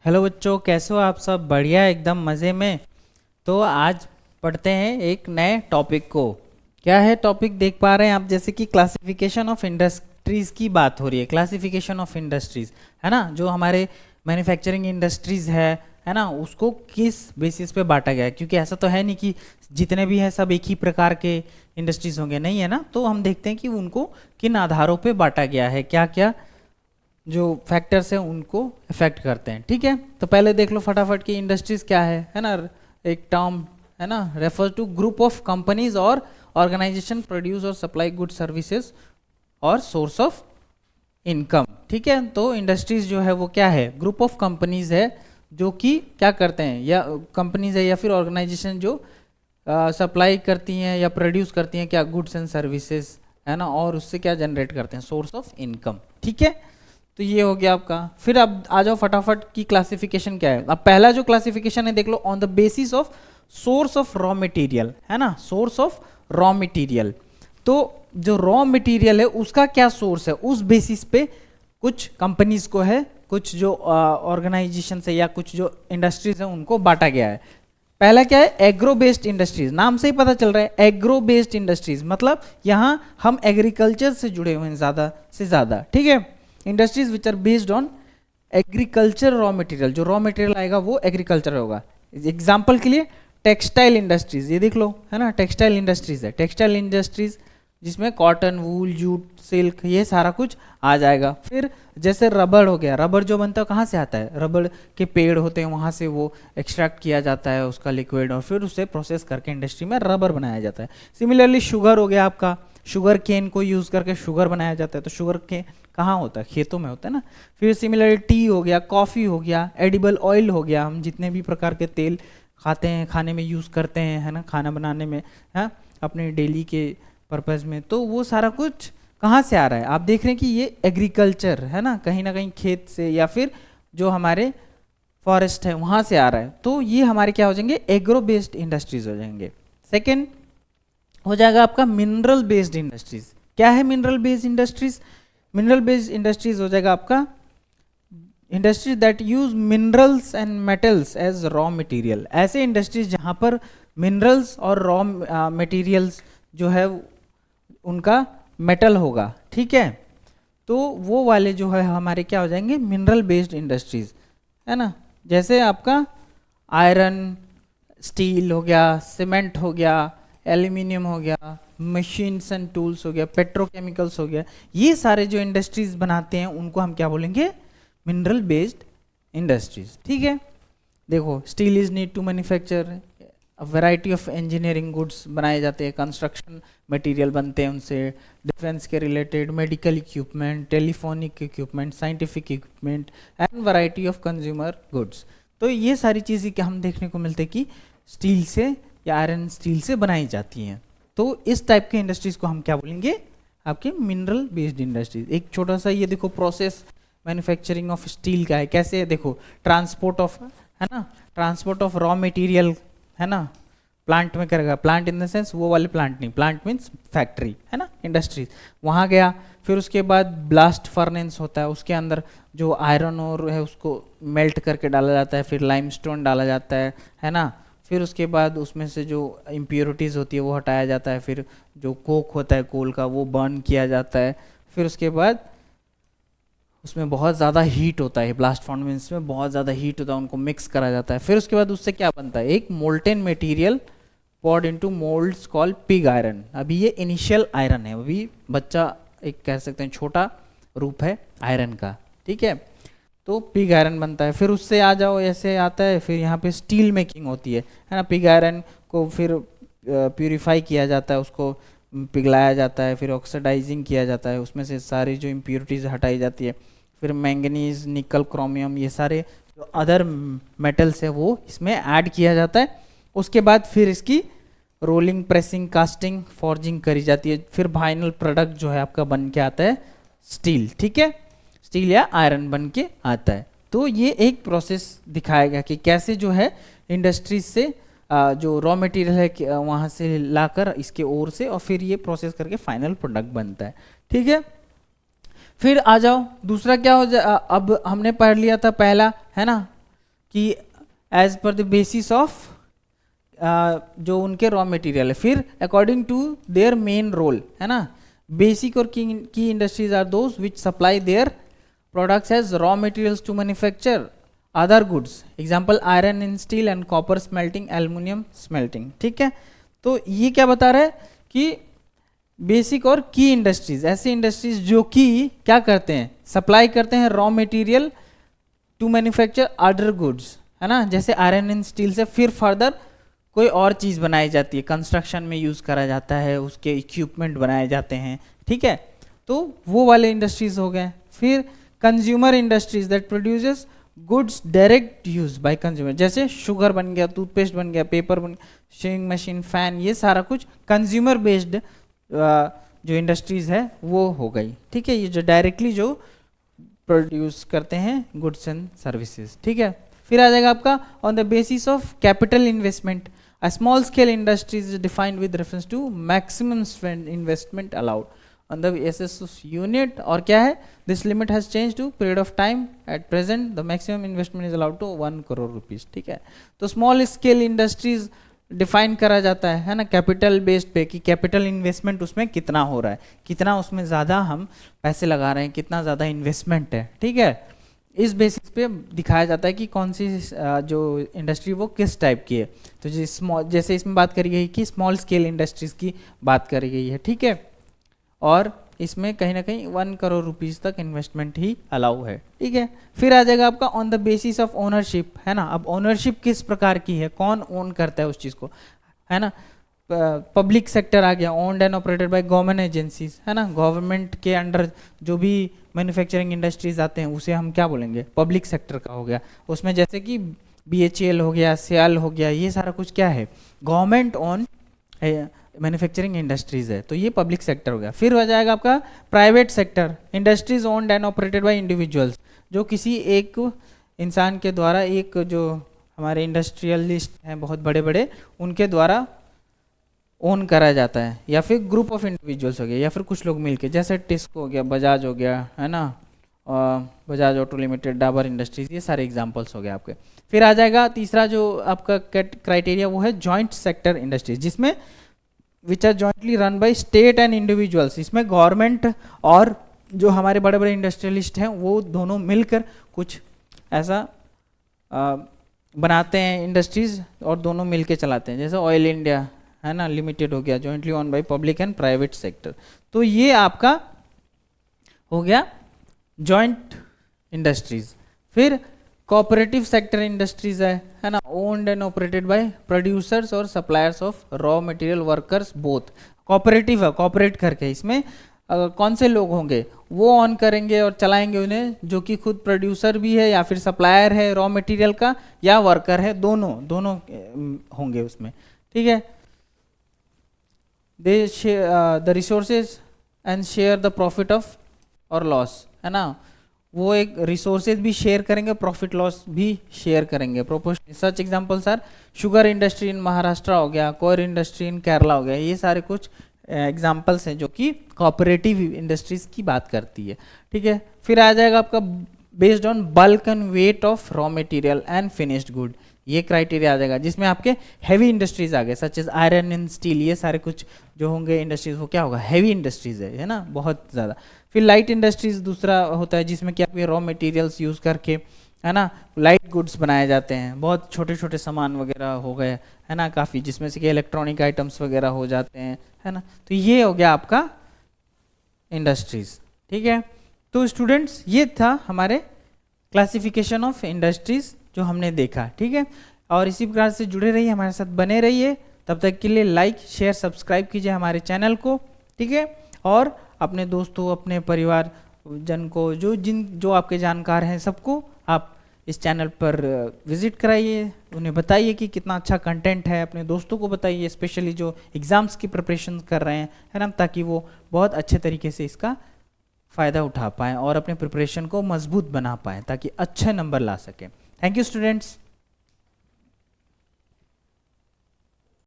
Hello बच्चों, कैसे हो आप सब? बढ़िया, एकदम मज़े में। तो आज पढ़ते हैं एक नए टॉपिक को। क्या है टॉपिक? देख पा रहे हैं आप, जैसे कि क्लासिफिकेशन ऑफ इंडस्ट्रीज की बात हो रही है। क्लासिफिकेशन ऑफ इंडस्ट्रीज है ना, जो हमारे मैन्युफैक्चरिंग इंडस्ट्रीज है ना, उसको किस बेसिस पे बांटा गया है। क्योंकि ऐसा तो है नहीं कि जितने भी हैं सब एक ही प्रकार के इंडस्ट्रीज होंगे, नहीं है ना। तो हम देखते हैं कि उनको किन आधारों पे बांटा गया है, क्या क्या जो फैक्टर्स हैं उनको इफेक्ट करते हैं। ठीक है, तो पहले देख लो फटाफट कि इंडस्ट्रीज क्या है ना। एक टर्म है ना, refer to group of companies और ऑर्गेनाइजेशन प्रोड्यूस और सप्लाई गुड सर्विसेज और सोर्स ऑफ इनकम। ठीक है, तो इंडस्ट्रीज जो है वो क्या है? ग्रुप ऑफ कंपनीज है जो कि क्या करते हैं, या कंपनीज है या फिर ऑर्गेनाइजेशन जो सप्लाई करती हैं या प्रोड्यूस करती हैं क्या, गुड्स एंड सर्विसेज, है ना, और उससे क्या जनरेट करते हैं, सोर्स ऑफ इनकम। ठीक है, तो ये हो गया आपका। फिर अब आ जाओ फटाफट की क्लासिफिकेशन क्या है। अब पहला जो क्लासिफिकेशन है देख लो, on the basis of source of raw material, है ना, सोर्स ऑफ रॉ मटेरियल। तो जो रॉ मटेरियल है उसका क्या सोर्स है, उस बेसिस पे कुछ कंपनीज को है, कुछ जो ऑर्गेनाइजेशन है या कुछ जो इंडस्ट्रीज है उनको बांटा गया है। पहला क्या है? Agro based industries. नाम से ही पता चल रहा है एग्रो बेस्ड इंडस्ट्रीज, मतलब यहाँ हम एग्रीकल्चर से जुड़े हुए हैं ज़्यादा से ज़्यादा। ठीक है, industries which are based on agriculture raw material. जो रॉ मटेरियल आएगा वो एग्रीकल्चर होगा। एग्जाम्पल के लिए टेक्सटाइल इंडस्ट्रीज, ये देख लो, है ना, टेक्सटाइल इंडस्ट्रीज है। टेक्सटाइल इंडस्ट्रीज जिसमें कॉटन, वूल, जूट, सिल्क, ये सारा कुछ आ जाएगा। फिर जैसे रबड़ हो गया, रबड़ जो बनता है कहाँ से आता है? रबड़ के पेड़ होते हैं, वहाँ से वो एक्सट्रैक्ट किया जाता है उसका लिक्विड, और फिर उसे प्रोसेस करके इंडस्ट्री में रबड़ बनाया जाता है। सिमिलरली शुगर हो गया आपका, शुगर केन को यूज़ करके शुगर बनाया जाता है। तो शुगर केन कहाँ होता है? खेतों में होता है ना। फिर सिमिलरली टी हो गया, कॉफ़ी हो गया, एडिबल ऑयल हो गया, हम जितने भी प्रकार के तेल खाते हैं, खाने में यूज़ करते हैं, है ना, खाना बनाने में, है अपने डेली के पर्पज़ में, तो वो सारा कुछ कहाँ से आ रहा है? आप देख रहे हैं कि ये एग्रीकल्चर है ना कहीं खेत से या फिर जो हमारे फॉरेस्ट है वहाँ से आ रहा है। तो ये हमारे क्या हो जाएंगे? एग्रो बेस्ड इंडस्ट्रीज हो जाएंगे। सेकेंड हो जाएगा आपका मिनरल बेस्ड इंडस्ट्रीज। क्या है mineral based industries? Mineral based industries हो जाएगा आपका industries that use minerals and metals as raw material. ऐसे इंडस्ट्रीज जहाँ पर मिनरल्स और रॉ मटेरियल्स जो है उनका मेटल होगा। ठीक है, तो वो वाले जो है हमारे क्या हो जाएंगे? मिनरल बेस्ड इंडस्ट्रीज, है ना। जैसे आपका आयरन, स्टील हो गया, सीमेंट हो गया, एल्यूमिनियम हो गया, मशीन्स एंड टूल्स हो गया, पेट्रोकेमिकल्स हो गया, ये सारे जो इंडस्ट्रीज बनाते हैं उनको हम क्या बोलेंगे? Mineral based industries. ठीक है, देखो steel is need to manufacture, variety of engineering goods बनाए जाते हैं, कंस्ट्रक्शन मटेरियल बनते हैं उनसे, डिफेंस के related medical equipment, telephonic equipment, scientific equipment and variety of consumer goods. तो ये सारी चीज़ें क्या हम देखने को मिलते हैं कि स्टील से या आयरन स्टील से बनाई जाती हैं। तो इस टाइप के इंडस्ट्रीज को हम क्या बोलेंगे? आपके मिनरल बेस्ड इंडस्ट्रीज। एक छोटा सा ये देखो प्रोसेस मैन्युफैक्चरिंग ऑफ स्टील का है। कैसे है देखो, ट्रांसपोर्ट ऑफ, है ना, ट्रांसपोर्ट ऑफ रॉ मटेरियल, है ना, प्लांट में करेगा। प्लांट इन द सेंस वो वाले प्लांट नहीं, प्लांट मीन्स फैक्ट्री, है ना, इंडस्ट्रीज, वहाँ गया। फिर उसके बाद ब्लास्ट फर्नेस होता है, उसके अंदर जो आयरन और है उसको मेल्ट करके डाला जाता है, फिर लाइमस्टोन डाला जाता है ना। फिर उसके बाद उसमें से जो इम्प्योरिटीज़ होती है वो हटाया जाता है। फिर जो कोक होता है कोल का वो बर्न किया जाता है। फिर उसके बाद उसमें बहुत ज़्यादा हीट होता है, ब्लास्ट फर्नेस में बहुत ज़्यादा हीट होता है, उनको मिक्स करा जाता है। फिर उसके बाद उससे क्या बनता है? एक molten material poured into moulds called pig iron. अभी ये इनिशियल आयरन है, अभी बच्चा एक कह सकते हैं छोटा रूप है आयरन का। ठीक है, तो पिग आयरन बनता है। फिर उससे आ जाओ, ऐसे आता है, फिर यहाँ पे स्टील मेकिंग होती है ना। पिग आयरन को फिर प्यूरिफाई किया जाता है, उसको पिघलाया जाता है, फिर ऑक्सीडाइजिंग किया जाता है, उसमें से सारी जो इम्प्योरिटीज़ हटाई जाती है। फिर मैंगनीज, निकल, क्रोमियम, ये सारे जो अदर मेटल्स है वो इसमें ऐड किया जाता है। उसके बाद फिर इसकी रोलिंग, प्रेसिंग, कास्टिंग, फॉर्जिंग करी जाती है। फिर फाइनल प्रोडक्ट जो है आपका बन के आता है स्टील। ठीक है, स्टील या आयरन बन के आता है। तो ये एक प्रोसेस दिखाया गया कि कैसे जो है इंडस्ट्रीज से जो रॉ मटेरियल है वहाँ से लाकर इसके ओर से, और फिर ये प्रोसेस करके फाइनल प्रोडक्ट बनता है। ठीक है, फिर आ जाओ दूसरा क्या हो जाए। अब हमने पढ़ लिया था पहला, है ना, कि as per the basis of जो उनके रॉ मटेरियल है, फिर according to their main role, है ना। बेसिक और key industries are those which supply their products as raw materials to manufacture other goods, example iron and steel and copper smelting, aluminium smelting, ठीक है। तो ये क्या बता रहा है कि बेसिक और की इंडस्ट्रीज, ऐसी इंडस्ट्रीज जो कि क्या करते हैं, सप्लाई करते हैं raw material to manufacture other goods, है ना। जैसे आयरन एंड स्टील से फिर फर्दर कोई और चीज़ बनाई जाती है, कंस्ट्रक्शन में यूज़ करा जाता है, उसके इक्विपमेंट बनाए जाते हैं, ठीक है। तो वो वाले इंडस्ट्रीज हो गए। फिर consumer industries that produces goods direct use by consumer, जैसे शुगर बन गया, टूथपेस्ट बन गया, पेपर बन, शेविंग मशीन, फैन, ये सारा कुछ कंज्यूमर बेस्ड जो इंडस्ट्रीज है वो हो गई, ठीक है। ये जो डायरेक्टली जो प्रोड्यूस करते हैं गुड्स एंड सर्विसेज, ठीक है। फिर आ जाएगा आपका on the basis of capital investment, a small scale industries defined with reference to maximum investment allowed on the basis of unit, और क्या है, this limit has changed to period of time, at present the maximum investment is allowed to 1 crore rupees, ठीक है। तो small scale industries define करा जाता है ना, कैपिटल बेस्ड पे, कि कैपिटल इन्वेस्टमेंट उसमें कितना हो रहा है, कितना उसमें ज़्यादा हम पैसे लगा रहे हैं, कितना ज़्यादा इन्वेस्टमेंट है, ठीक है। इस बेसिस पे दिखाया जाता है कि कौन सी जो इंडस्ट्री वो किस टाइप की है। तो जैसे इसमें बात करी गई कि स्मॉल स्केल इंडस्ट्रीज की बात करी गई है, ठीक है। और इसमें कहीं ना कहीं 1 करोड़ रुपीस तक इन्वेस्टमेंट ही अलाउ है, ठीक है। फिर आ जाएगा आपका on the basis of ownership, है ना। अब ओनरशिप किस प्रकार की है, कौन ओन करता है उस चीज़ को, है ना। पब्लिक सेक्टर आ गया, owned and operated by government agencies, है ना। गवर्नमेंट के अंडर जो भी मैन्युफैक्चरिंग इंडस्ट्रीज आते हैं उसे हम क्या बोलेंगे, पब्लिक सेक्टर का हो गया। उसमें जैसे कि BHEL हो गया, SEAL हो गया, ये सारा कुछ क्या है, गवर्नमेंट ओन मैन्युफैक्चरिंग इंडस्ट्रीज है, तो ये पब्लिक सेक्टर हो गया। फिर हो जाएगा आपका private sector, industries owned and operated bye individuals, जो किसी एक इंसान के द्वारा, एक जो हमारे इंडस्ट्रियलिस्ट हैं बहुत बड़े बड़े, उनके द्वारा ओन करा जाता है, या फिर ग्रुप ऑफ इंडिविजुअल्स हो गया, या फिर कुछ लोग मिलके, जैसे टिस्को हो गया, बजाज हो गया, है ना, Bajaj auto limited, Dabur industries, ये सारे एग्जांपल्स हो गए आपके। फिर आ जाएगा तीसरा जो आपका क्राइटेरिया, वो है जॉइंट सेक्टर इंडस्ट्रीज, जिसमें which are jointly run by state and individuals. इसमें गवर्नमेंट और जो हमारे बड़े बड़े इंडस्ट्रियलिस्ट हैं वो दोनों मिलकर कुछ ऐसा बनाते हैं इंडस्ट्रीज, और दोनों मिलके चलाते हैं, जैसे ऑयल इंडिया, है ना, लिमिटेड हो गया, jointly own by public and private sector. तो ये आपका हो गया जॉइंट इंडस्ट्रीज। फिर कोऑपरेटिव सेक्टर इंडस्ट्रीज है ना, owned and operated by producers और suppliers of raw material workers both. Cooperative है, कोऑपरेट करके, इसमें कौन से लोग होंगे, वो ऑन करेंगे और चलाएंगे उन्हें, जो कि खुद प्रोड्यूसर भी है या फिर सप्लायर है रॉ मटेरियल का, या वर्कर है, दोनों होंगे उसमें, ठीक है। They share the resources and share the profit of और लॉस, है ना। वो एक रिसोर्सेज भी शेयर करेंगे, प्रॉफिट लॉस भी शेयर करेंगे proportionally. Such examples are sugar industry in Maharashtra हो गया, कोयर इंडस्ट्री इन केरला हो गया, ये सारे कुछ एग्जांपल्स हैं जो कि कोऑपरेटिव इंडस्ट्रीज की बात करती है, ठीक है। फिर आ जाएगा आपका based on bulk and weight of raw material and finished good, ये क्राइटेरिया आ जाएगा, जिसमें आपके हैवी इंडस्ट्रीज आ गए, such as iron and steel, ये सारे कुछ जो होंगे इंडस्ट्रीज, वो क्या होगा, हैवी इंडस्ट्रीज है ना, बहुत ज़्यादा। फिर लाइट इंडस्ट्रीज दूसरा होता है, जिसमें कि आपके रॉ मटेरियल्स यूज़ करके, है ना, लाइट गुड्स बनाए जाते हैं, बहुत छोटे छोटे सामान वगैरह हो गए, है ना, काफ़ी, जिसमें से कि इलेक्ट्रॉनिक आइटम्स वगैरह हो जाते हैं, है ना। तो ये हो गया आपका इंडस्ट्रीज, ठीक है। तो स्टूडेंट्स ये था हमारे क्लासिफिकेशन ऑफ इंडस्ट्रीज जो हमने देखा, ठीक है। और इसी प्रकार से जुड़े रहिए, हमारे साथ बने रहिए, तब तक के लिए लाइक शेयर सब्सक्राइब कीजिए हमारे चैनल को, ठीक है। और अपने दोस्तों, अपने परिवार जन को, जो आपके जानकार हैं, सबको आप इस चैनल पर विजिट कराइए, उन्हें बताइए कि कितना अच्छा कंटेंट है, अपने दोस्तों को बताइए, स्पेशली जो एग्ज़ाम्स की प्रिपरेशन कर रहे हैं, है ना, ताकि वो बहुत अच्छे तरीके से इसका फ़ायदा उठा पाएँ और अपने प्रिपरेशन को मजबूत बना पाएँ, ताकि अच्छे नंबर ला सकें। Thank you students.